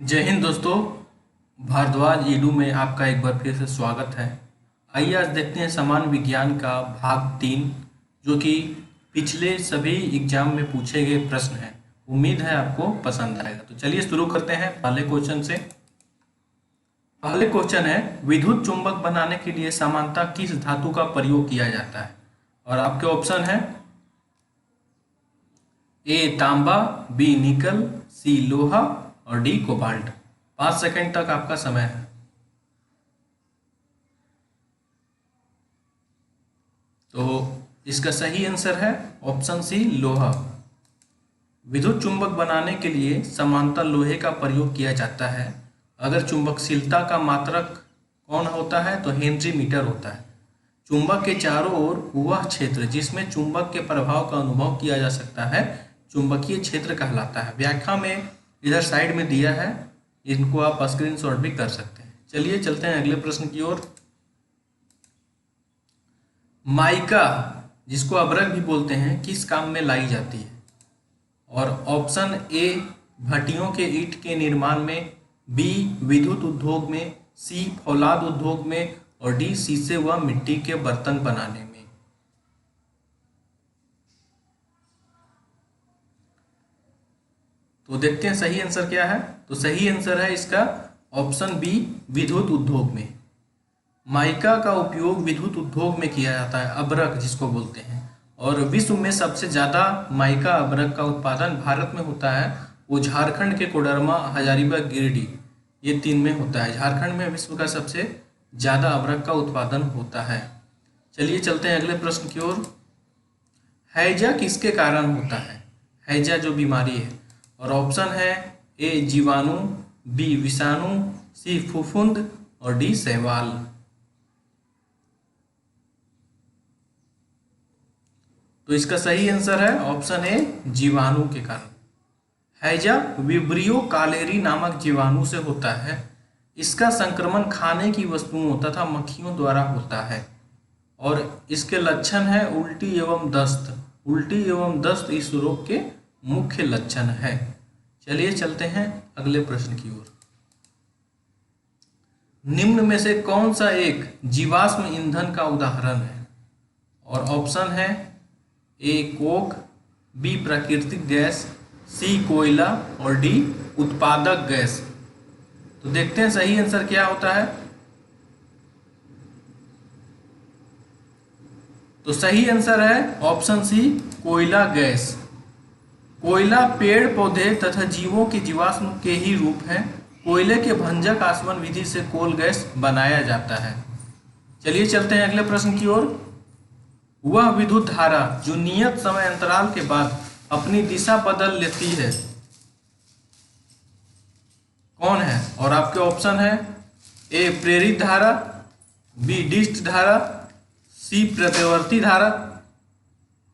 जय हिंद दोस्तों। भारद्वाज ईडू में आपका एक बार फिर से स्वागत है। आइए आज देखते हैं सामान्य विज्ञान का भाग 3, जो कि पिछले सभी एग्जाम में पूछे गए प्रश्न हैं। उम्मीद है आपको पसंद आएगा। तो चलिए शुरू करते हैं पहले क्वेश्चन से। पहले क्वेश्चन है, विद्युत चुंबक बनाने के लिए सामान्यतः किस धातु का प्रयोग किया जाता है? और आपके ऑप्शन है ए तांबा, बी निकल, सी लोहा और डी कोबाल्ट। 5 सेकंड तक आपका समय है। तो इसका सही आंसर है ऑप्शन सी लोहा। विद्युत चुंबक बनाने के लिए समानांतर लोहे का प्रयोग किया जाता है। अगर चुंबकशीलता का मात्रक कौन होता है तो हेनरी मीटर होता है। चुंबक के चारों ओर वह क्षेत्र जिसमें चुंबक के प्रभाव का अनुभव किया जा सकता है चुंबकीय क्षेत्र कहलाता है। व्याख्या में इधर साइड में दिया है, इनको आप स्क्रीनशॉट भी कर सकते हैं। चलिए चलते हैं अगले प्रश्न की ओर। माइका, जिसको अभ्रक भी बोलते हैं, किस काम में लाई जाती है? और ऑप्शन ए भट्टियों के ईंट के निर्माण में, बी विद्युत उद्योग में, सी फौलाद उद्योग में और डी शीशे व मिट्टी के बर्तन बनाने में। तो देखते हैं सही आंसर क्या है। तो सही आंसर है इसका ऑप्शन बी विद्युत उद्योग में। माइका का उपयोग विद्युत उद्योग में किया जाता है, अभ्रक जिसको बोलते हैं। और विश्व में सबसे ज़्यादा माइका अभ्रक का उत्पादन भारत में होता है। वो झारखंड के कोडरमा, हजारीबाग, गिरिडीह, ये 3 में होता है। झारखंड में विश्व का सबसे ज़्यादा अभ्रक का उत्पादन होता है। चलिए चलते हैं अगले प्रश्न की ओर। हैजा किसके कारण होता है? हैजा जो बीमारी है। और ऑप्शन है ए जीवाणु, बी विषाणु, सी फफूंद और डी शैवाल। तो इसका सही आंसर है ऑप्शन ए जीवाणु के कारण। हैजा विब्रियो कालेरी नामक जीवाणु से होता है। इसका संक्रमण खाने की वस्तुओं तथा मक्खियों द्वारा होता है। और इसके लक्षण है उल्टी एवं दस्त। उल्टी एवं दस्त इस रोग के मुख्य लक्षण है। चलिए चलते हैं अगले प्रश्न की ओर। निम्न में से कौन सा एक जीवाश्म ईंधन का उदाहरण है? और ऑप्शन है ए कोक, बी प्राकृतिक गैस, सी कोयला और डी उत्पादक गैस। तो देखते हैं सही आंसर क्या होता है। तो सही आंसर है ऑप्शन सी कोयला गैस। कोयला पेड़ पौधे तथा जीवों के जीवाश्म के ही रूप है। कोयले के भंजक आसवन विधि से कोल गैस बनाया जाता है। चलिए चलते हैं अगले प्रश्न की ओर। वह विद्युत धारा जो नियत समय अंतराल के बाद अपनी दिशा बदल लेती है कौन है? और आपके ऑप्शन है ए प्रेरित धारा, बी डिस्ट धारा, सी प्रत्यावर्ती धारा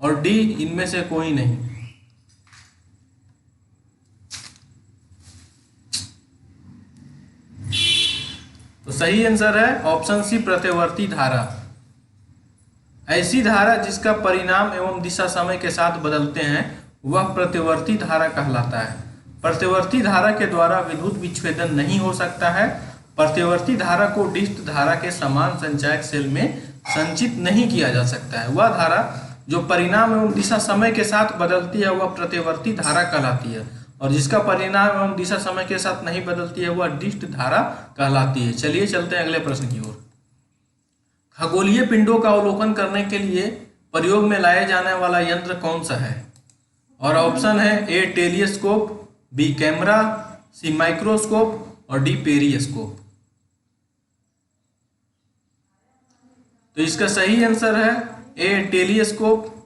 और डी इनमें से कोई नहीं। तो सही आंसर है ऑप्शन सी प्रत्यावर्ती धारा। ऐसी धारा जिसका परिणाम एवं दिशा समय के साथ बदलते हैं वह प्रत्यावर्ती धारा कहलाता है। प्रत्यावर्ती धारा के द्वारा विद्युत विच्छेदन नहीं हो सकता है। प्रत्यावर्ती धारा को डिस्ट धारा के समान संचायक सेल में संचित नहीं किया जा सकता है। वह धारा जो परिणाम एवं दिशा समय के साथ बदलती है वह प्रत्यावर्ती धारा कहलाती है। और जिसका परिणाम एवं दिशा समय के साथ नहीं बदलती है वह डिस्ट धारा कहलाती है। चलिए चलते हैं अगले प्रश्न की ओर। खगोलीय पिंडों का अवलोकन करने के लिए प्रयोग में लाया जाने वाला यंत्र कौन सा है? और ऑप्शन है ए टेलीस्कोप, बी कैमरा, सी माइक्रोस्कोप और डी पेरिस्कोप। तो इसका सही आंसर है ए टेलीस्कोप।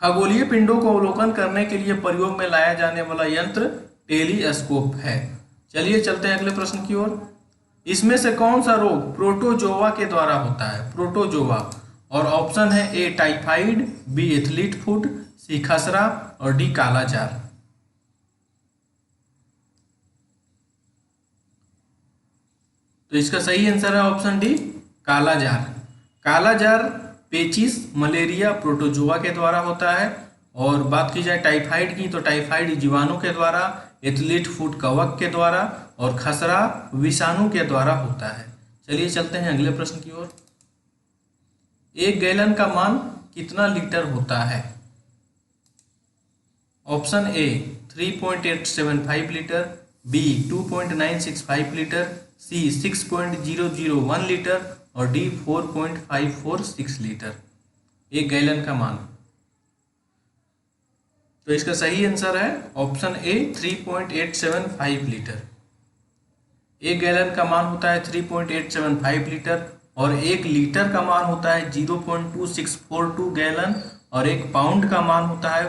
खगोलीय पिंडों को अवलोकन करने के लिए प्रयोग में लाया जाने वाला यंत्र टेलीस्कोप है। चलिए चलते हैं अगले प्रश्न की ओर। इसमें से कौन सा रोग प्रोटोजोआ के द्वारा होता है? प्रोटोजोआ। और ऑप्शन है ए टाइफाइड, बी एथलीट फुट, सी खसरा और डी कालाजार। तो इसका सही आंसर है ऑप्शन डी कालाजार। कालाजार पेचिस मलेरिया प्रोटोजोआ के द्वारा होता है। और बात की जाए टाइफाइड की, तो टाइफाइड जीवाणु के द्वारा, एथलीट फुट कवक के द्वारा और खसरा विषाणु के द्वारा होता है। चलिए चलते हैं अगले प्रश्न की ओर। एक गैलन का मान कितना लीटर होता है? Option A 3.875 litre, B 2.965 litre, C 6.001 litre और डी 4.546 लीटर। एक गैलन का मान। तो इसका सही आंसर है ऑप्शन ए 3.875 लीटर। एक गैलन का मान होता है 3.875 लीटर और एक लीटर का मान होता है 0.2642 गैलन और एक पाउंड का मान होता है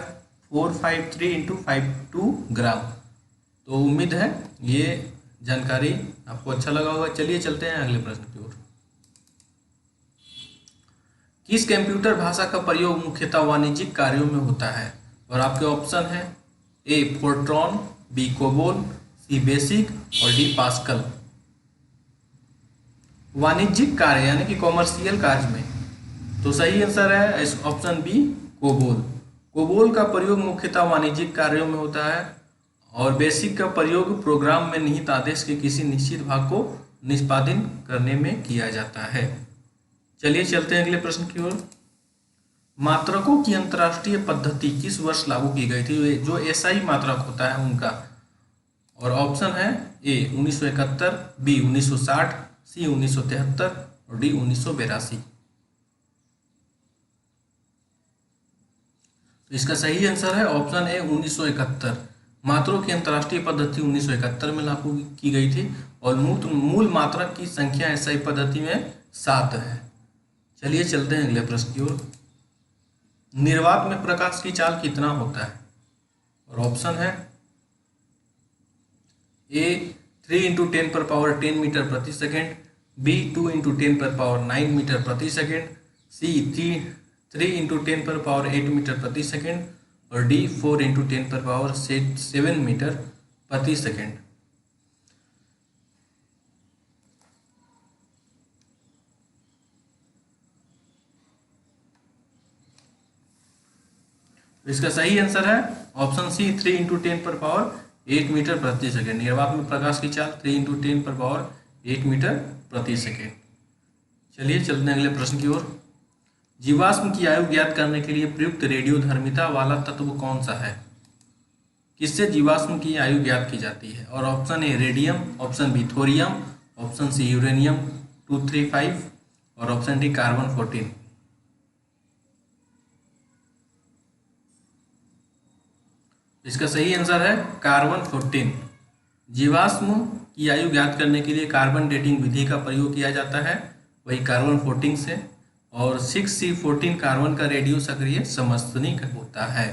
453 इंटू 52 ग्राम। तो उम्मीद है ये जानकारी आपको अच्छा लगा होगा। चलिए चलते हैं अगले प्रश्न की ओर। किस कंप्यूटर भाषा का प्रयोग मुख्यतः वाणिज्यिक कार्यों में होता है? और आपके ऑप्शन है ए फोर्ट्रॉन, बी कोबोल, सी बेसिक और डी पास्कल। वाणिज्यिक कार्य यानी कि कॉमर्शियल कार्य में, तो सही आंसर है ऑप्शन बी कोबोल। कोबोल का प्रयोग मुख्यतः वाणिज्यिक कार्यों में होता है और बेसिक का प्रयोग प्रोग्राम में निहित आदेश के किसी निश्चित भाग को निष्पादित करने में किया जाता है। चलिए चलते हैं अगले प्रश्न की ओर। मात्रकों की अंतर्राष्ट्रीय पद्धति किस वर्ष लागू की गई थी? जो एसआई मात्रक होता है उनका। और ऑप्शन है ए 1971, बी 1960, सी 1973 और डी 1982। तो इसका सही आंसर है ऑप्शन ए 1971। मात्रों की अंतर्राष्ट्रीय पद्धति 1971 में लागू की गई थी और मूल मात्रक की संख्या एसआई पद्धति में 7 है। चलिए चलते हैं अगले प्रश्न की ओर। निर्वात में प्रकाश की चाल कितना होता है? और ऑप्शन है ए 3 इंटू 10⁻10 मीटर प्रति सेकेंड, बी 2 इंटू 10⁻9 मीटर प्रति सेकेंड, सी 3 इंटू 10⁻8 मीटर प्रति सेकेंड और डी 4 इंटू 10⁻7 मीटर प्रति सेकेंड। इसका सही आंसर है ऑप्शन सी 3 इंटू 10⁻8 मीटर प्रति सेकेंड। निर्वात में प्रकाश की चाल 3 इंटू 10⁻8 मीटर प्रति सेकेंड। चलिए चलते हैं अगले प्रश्न की ओर। जीवाश्म की आयु ज्ञात करने के लिए प्रयुक्त रेडियोधर्मिता वाला तत्व कौन सा है? किससे जीवाश्म की आयु ज्ञात की जाती है? और option A radium, option B thorium, option C uranium 235 और ऑप्शन डी कार्बन 14। इसका सही आंसर है कार्बन 14। जीवाश्म की आयु ज्ञात करने के लिए कार्बन डेटिंग विधि का प्रयोग किया जाता है, वही कार्बन 14 से। और 6C14 कार्बन का रेडियो सक्रिय समस्थानिक होता है।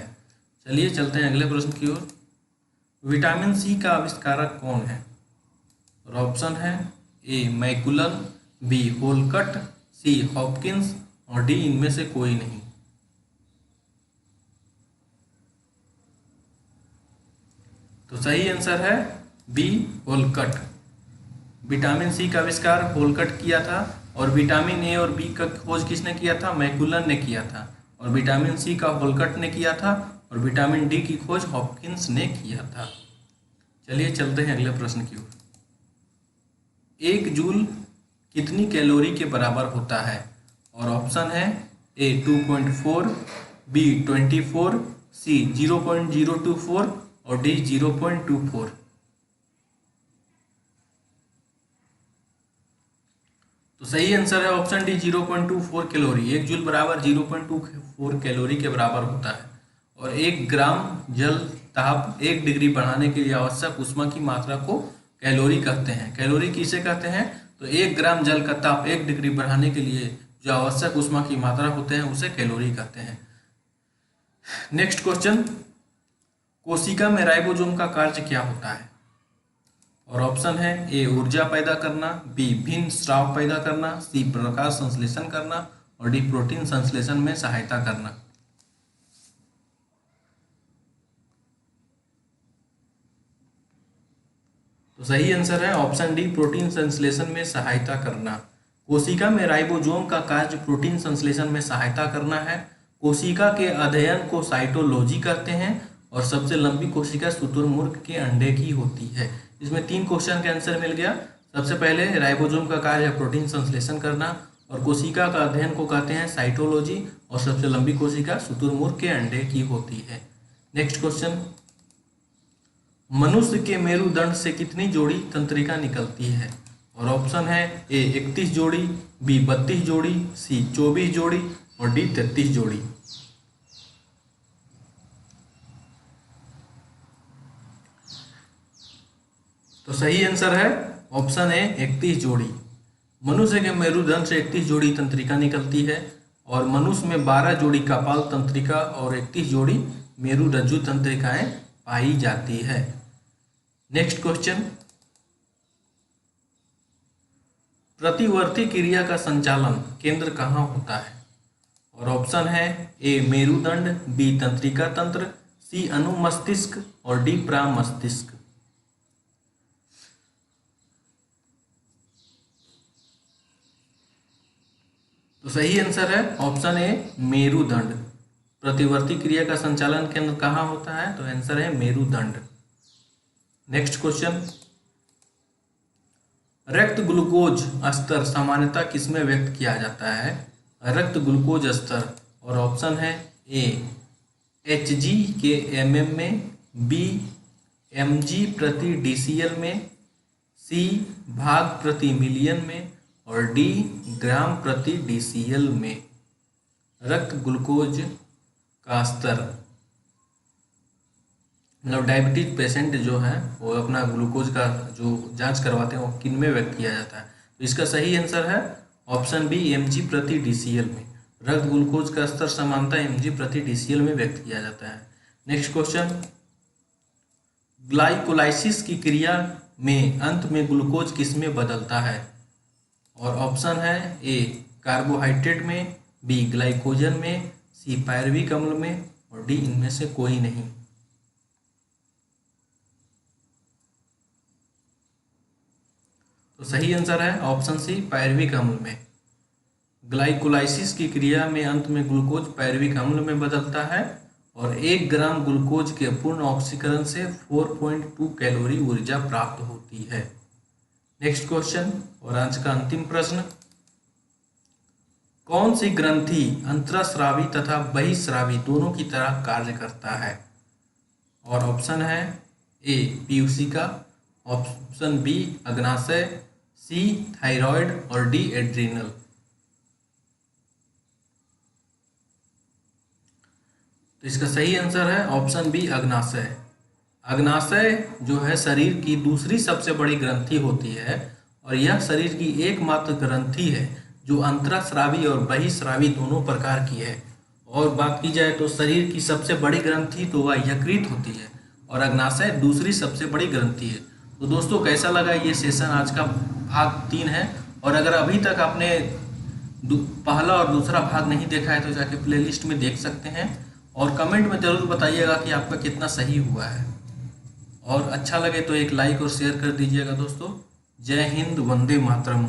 चलिए चलते हैं अगले प्रश्न की ओर। विटामिन सी का आविष्कारक कौन है? और ऑप्शन है ए मैकुलन, बी होलकट, सी हॉपकिंस और डी इनमें से कोई नहीं। तो सही आंसर है बी होलकट। विटामिन सी का आविष्कार होलकट किया था और विटामिन ए और बी का खोज किसने किया था? मैकुलन ने किया था। और विटामिन सी का होलकट ने किया था और विटामिन डी की खोज हॉपकिंस ने किया था। चलिए चलते हैं अगले प्रश्न की ओर। 1 जूल कितनी कैलोरी के बराबर होता है? और ऑप्शन है ए 2.4, बी 24, सी 0.024 और डी 0.24। तो सही आंसर है ऑप्शन डी 0.24 कैलोरी। 1 जूल बराबर 0.24 कैलोरी के बराबर होता है। और 1 ग्राम जल ताप 1 डिग्री बढ़ाने के लिए आवश्यक ऊष्मा की मात्रा को कैलोरी कहते हैं। कैलोरी किसे कहते हैं? तो 1 ग्राम जल का ताप 1 डिग्री बढ़ाने के लिए जो आवश्यक ऊष्मा की मात्रा होते हैं उसे कैलोरी कहते हैं। नेक्स्ट क्वेश्चन, कोशिका में राइबोसोम का कार्य क्या होता है? और ऑप्शन है ए ऊर्जा पैदा करना, बी भिन्न स्राव पैदा करना, सी प्रकाश संश्लेषण करना और डी प्रोटीन संश्लेषण में सहायता करना। तो सही आंसर है ऑप्शन डी प्रोटीन संश्लेषण में सहायता करना। कोशिका में राइबोसोम का कार्य प्रोटीन संश्लेषण में सहायता करना है कोशिका के अध्ययन को साइटोलॉजी कहते हैं और सबसे लंबी कोशिका शुतुरमुर्ग के अंडे की होती है। इसमें 3 क्वेश्चन का आंसर मिल गया। सबसे पहले राइबोसोम का कार्य है प्रोटीन संश्लेषण करना, और कोशिका का अध्ययन को कहते हैं साइटोलॉजी, और सबसे लंबी कोशिका शुतुरमुर्ग के अंडे की होती है। नेक्स्ट क्वेश्चन, मनुष्य के मेरुदंड से कितनी जोड़ी तंत्रिका निकलती है? और ऑप्शन है ए 31 जोड़ी, बी 32 जोड़ी, सी 24 जोड़ी और डी 33 जोड़ी। तो सही आंसर है ऑप्शन ए 31 जोड़ी। मनुष्य के मेरुदंड से 31 जोड़ी तंत्रिका निकलती है और मनुष्य में 12 जोड़ी कपाल तंत्रिका और 31 जोड़ी मेरुरज्जु तंत्रिकाएं पाई जाती है। नेक्स्ट क्वेश्चन, प्रतिवर्ती क्रिया का संचालन केंद्र कहाँ होता है? और ऑप्शन है ए मेरुदंड, बी तंत्रिका तंत्र, सी अनुमस्तिष्क और डी प्रामस्तिष्क। तो सही आंसर है ऑप्शन ए मेरुदंड। प्रतिवर्ती क्रिया का संचालन केंद्र कहाँ होता है? तो आंसर है मेरुदंड। नेक्स्ट क्वेश्चन, रक्त ग्लूकोज स्तर सामान्यतः किसमें व्यक्त किया जाता है? रक्त ग्लूकोज स्तर, और ऑप्शन है ए Hg के mm में, बी mg प्रति DCl में, सी भाग प्रति मिलियन में और डी ग्राम प्रति DCl में। रक्त ग्लूकोज का स्तर, मतलब डायबिटीज पेशेंट जो है वो अपना ग्लूकोज का जो जांच करवाते हैं वो किन में व्यक्त किया जाता है? तो इसका सही आंसर है ऑप्शन बी mg प्रति DCl में। रक्त ग्लूकोज का स्तर सामान्यतः mg प्रति DCl में व्यक्त किया जाता है। नेक्स्ट क्वेश्चन, ग्लाइकोलाइसिस की क्रिया में अंत में ग्लूकोज किस में बदलता है? और ऑप्शन है ए कार्बोहाइड्रेट में, बी ग्लाइकोजन में, सी पायरुविक अम्ल में और डी इनमें से कोई नहीं। तो सही आंसर है ऑप्शन सी पायरुविक अम्ल में। ग्लाइकोलाइसिस की क्रिया में अंत में ग्लूकोज पायरुविक अम्ल में बदलता है और 1 ग्राम ग्लूकोज के पूर्ण ऑक्सीकरण से 4.2 कैलोरी ऊर्जा प्राप्त होती है। नेक्स्ट क्वेश्चन और आज का अंतिम प्रश्न, कौन सी ग्रंथि अंतःस्रावी तथा बहिःस्रावी दोनों की तरह कार्य करता है? और ऑप्शन है ए पीयूषिका, ऑप्शन बी अग्नाशय, सी थायराइड और डी एड्रिनल। तो इसका सही आंसर है ऑप्शन बी अग्नाशय। अग्नाशय जो है शरीर की दूसरी सबसे बड़ी ग्रंथि होती है और यह शरीर की एकमात्र ग्रंथि है जो अंतःस्रावी और बहिःस्रावी दोनों प्रकार की है। और बात की जाए तो शरीर की सबसे बड़ी ग्रंथि तो वह यकृत होती है और अग्नाशय दूसरी सबसे बड़ी ग्रंथि है। तो दोस्तों कैसा लगा ये सेशन? आज का भाग 3 है और अगर अभी तक आपने पहला और दूसरा भाग नहीं देखा है तो जाके प्लेलिस्ट में देख सकते हैं और कमेंट में ज़रूर बताइएगा कि आपका कितना सही हुआ है। और अच्छा लगे तो एक लाइक और शेयर कर दीजिएगा दोस्तों। जय हिंद, वंदे मातरम।